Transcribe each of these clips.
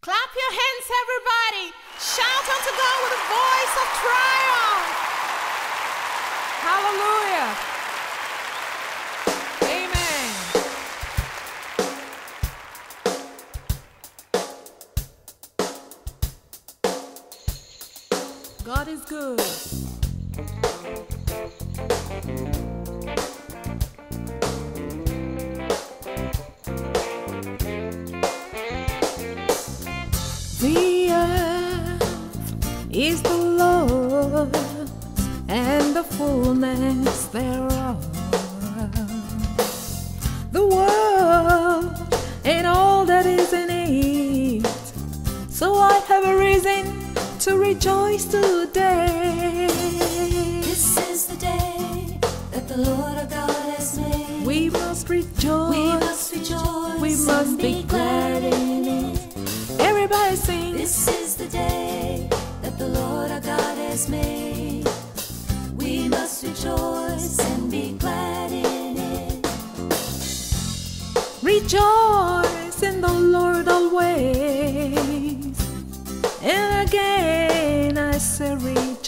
Clap your hands, everybody. Shout unto God with a voice of triumph. Hallelujah. Amen. God is good. The earth is the Lord's and the fullness thereof, the world and all that is in it. So I have a reason to rejoice today. This is the day that the Lord our God has made. We must rejoice. We must rejoice. We must be glad in it. Everybody sing. This is the day that the Lord our God has made. We must rejoice and be glad in it. Rejoice in the Lord always. And again I say rejoice.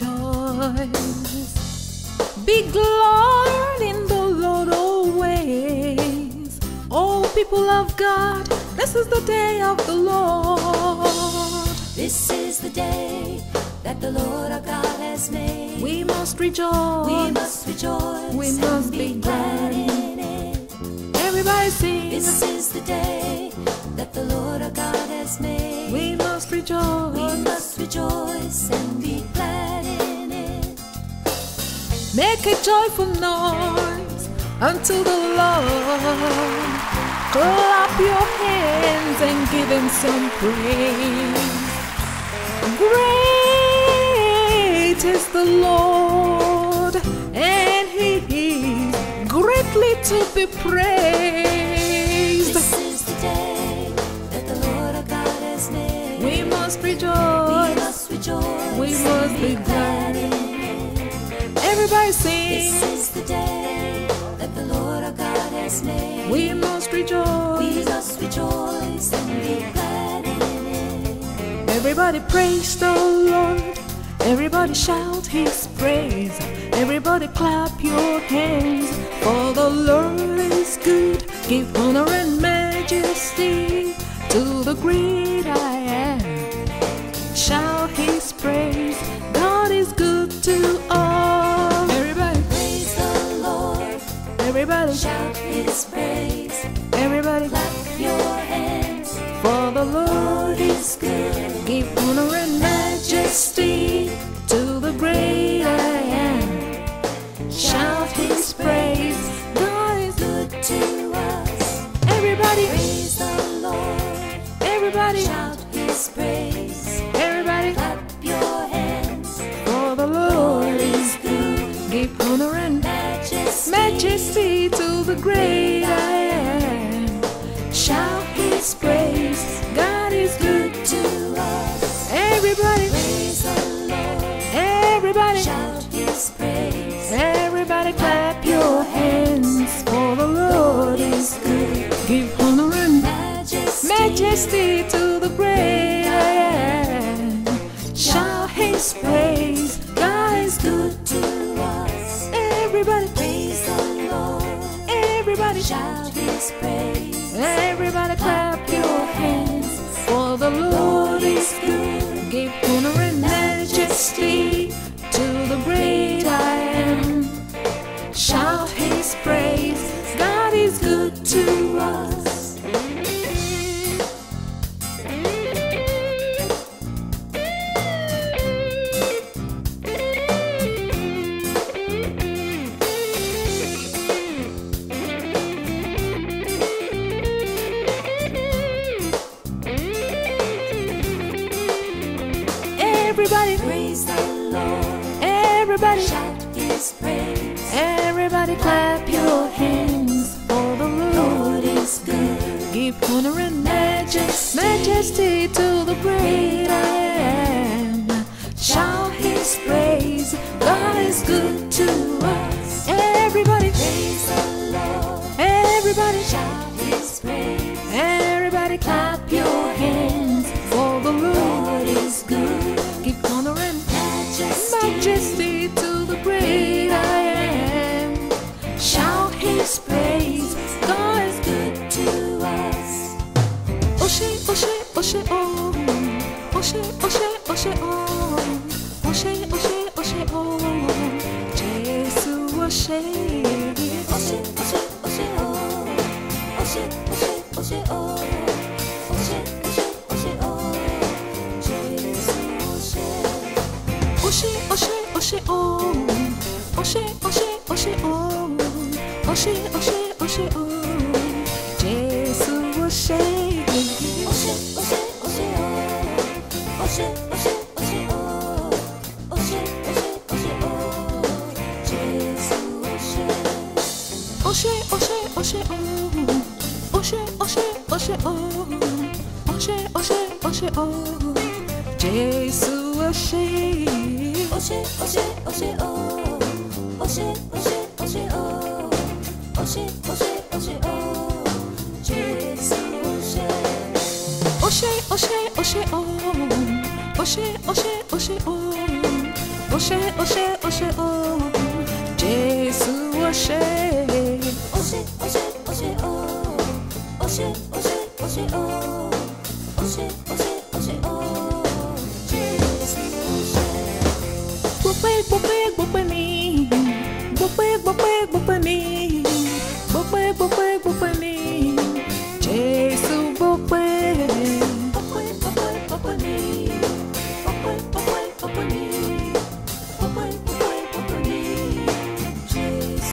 Be glad in the Lord always. Oh, people of God, this is the day of the Lord. This is the day that the Lord our God has made. We must rejoice. We must rejoice. We must and be glad glad. in it. Everybody sing. This is the day that the Lord our God has made. We must rejoice. We must rejoice and be glad in it. Make a joyful noise unto the Lord. Clap your hands and give Him some praise. Great is the Lord, and He is greatly to be praised. This is the day that the Lord our God has made. We must We rejoice. must rejoice. We must and be glad. in it. Everybody This sing. is the day that the Lord our God has made. We must rejoice. We must rejoice and be glad in it. Everybody praise the Lord. Everybody shout His praise. Everybody clap your hands. For the Lord is good. Give honor and majesty to the great I am. Shout His praise. God is good to all. Everybody Praise the Lord. Everybody Shout His praise. Everybody Clap your hands. for the Lord Lord is good. give honor and majesty to the great I am. Shout His praise. God is good. Good to us. Everybody, Praise the Lord. everybody, Shout His praise. everybody, Clap your hands. for the Lord Lord is good. give honor and Majesty. majesty to the great I am. Shout His praise. God is good. To us. Everybody, Praise the Lord. everybody, Shout His praise. everybody, clap your hands for the Lord is good. Give honor and Majesty. majesty to the great I am. Shout His praise. God is good. To us. Everybody, Praise the Lord. everybody, Shout His praise. everybody, clap your hands for the Lord is good. Give honor and majesty to the great I am. Shout His praise. God is good to us. Everybody, Praise the Lord. everybody, Shout His praise. everybody, clap your hands for the Lord. Lord is good. Give honor and majesty to the great I am. Shout His praise. God is good to us. Everybody, Praise the Lord. everybody, Shout His praise. everybody, clap your hands for good. Give honor and Majesty, majesty to the great I am. Shout his praise, God is good. good to us. Oshe, Oshe, Oshe, oh. Oshe, Oshe, Oshe, oh. Oshe, Oshe, Oshe, oh. Jesu, Oshe. Oshe, Oshe, Oshe, oh. Oshe, Oshe, Oshe, oh. Oshe, Oshe, Oshe, oh. Jesus, Oshe. Oshe, Oshe, Oshe, oh. Oshe, Oshe, Oshe, oh. Oshe, Oshe, Oshe, oh. Jesu, Oshe. Oshe, Oshe, Oshe, oh. Oshe, Oshe, Oshe, oh. Oshe, Oshe, Oshe, oh. Jesus, Oshe. Oshe, Oshe, Oshe, oh. Oshe, Oshe, Oshe, oh. Oshe, Oshe, Oshe, oh. Jesu, Oshe. Oshe, Oshe, Oshe, oh. Oshe, Oshe, Oshe, oh. Oshe, Oshe, Oshe, oh. Jesus, Oshe. Oshe, Oshe, Oshe, oh. Oshe, Oshe, Oshe, oh. Oshe, Oshe, Oshe, oh. Jesu, Oshe. Oshe, Oshe, Oshe, oh. Oshe, Oshe, Oshe, oh. Oshe, Oshe,